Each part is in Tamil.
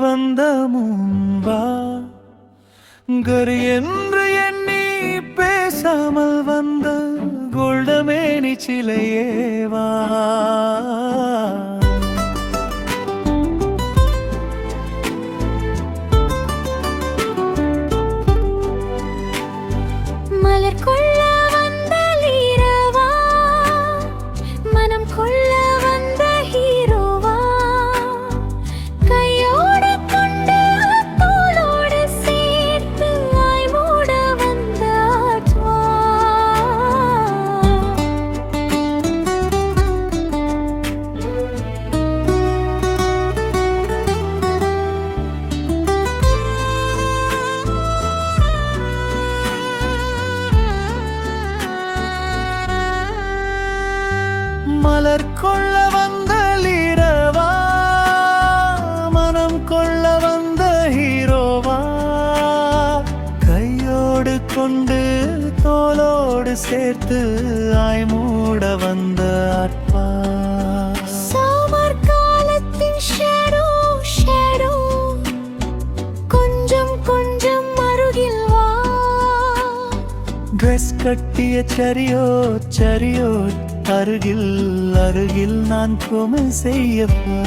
வந்த முன்பா கரு என்று எண்ணி பேசாமல் வந்த கோல்டமேனி சிலையேவா மலர் கொள்ள வந்த லீரவா மனம் கொள்ள வந்த ஹீரோவா கையோடு கொண்டு தோளோடு சேர்த்து ஆய் மூட வந்த ஆத்மா மலர் கொள்ள வந்த லீரவா மனம் கொள்ள வந்த ஹீரோவா கையோடு கொண்டு தோளோடு சேர்த்து ஆய் மூட வந்த ஆத்மா சமர் காலத்தின் ஷேடோ ஷேடோ கொஞ்சம் கொஞ்சம் அருகில் வா ட்ரெஸ் கட்டிய சரியோ சரியோ அருகில் அருகில் நான் கொமை செய்யப்பா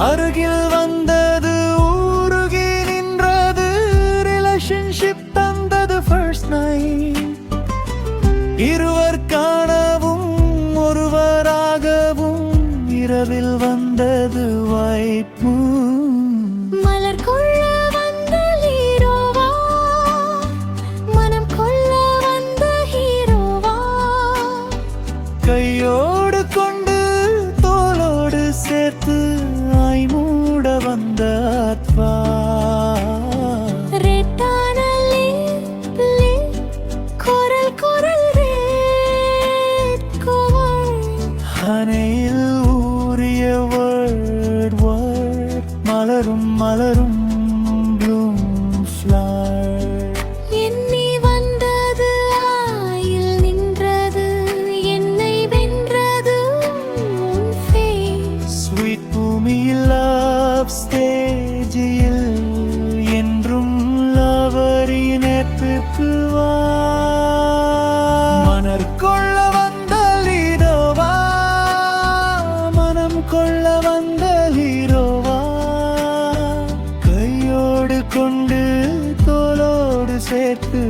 அருகில் வந்தது ஊருகி நின்றது ரிலேஷன்ஷிப் தந்தது ஃபர்ஸ்ட் நைட் இருவர் காணவும் ஒருவராகவும் இரவில் வந்தது வாய்ப்பு மலர் கொள்ள வந்த லீரோவா மனம் கொள்ள வந்த ஹீரோவா கையோடு கொண்டு தோளோடு சேர்த்து ஆய் மூட வந்த ஆத்மா ரெட்டான லிப் குரல் குரல் ரேட் கோவல் அணையில் ஊறிய வேர்ட் வேர்ட் மலரும் மலரும் ப்ளூம் ஃப்ளவர் எண்ணி வந்தது ஆயில் நின்றது என்னை வென்றது உன் ஃபேஸ் ஸ்வீட் பூமியில் லவ் ஸ்டேஜில் என்றும் லவரின் எப்பிற்கு வா மலர் கொள்ள வந்த லீரோவா மனம் கொள்ள வந்த ஹீரோவா கையோடு கொண்டு தோளோடு சேர்த்து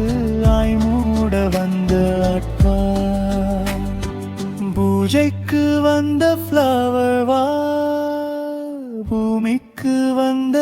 ஆய் மூட வந்த ஆத்மா பூஜைக்கு வந்த ஃப்ளவர் வா பூமிக்கு வந்த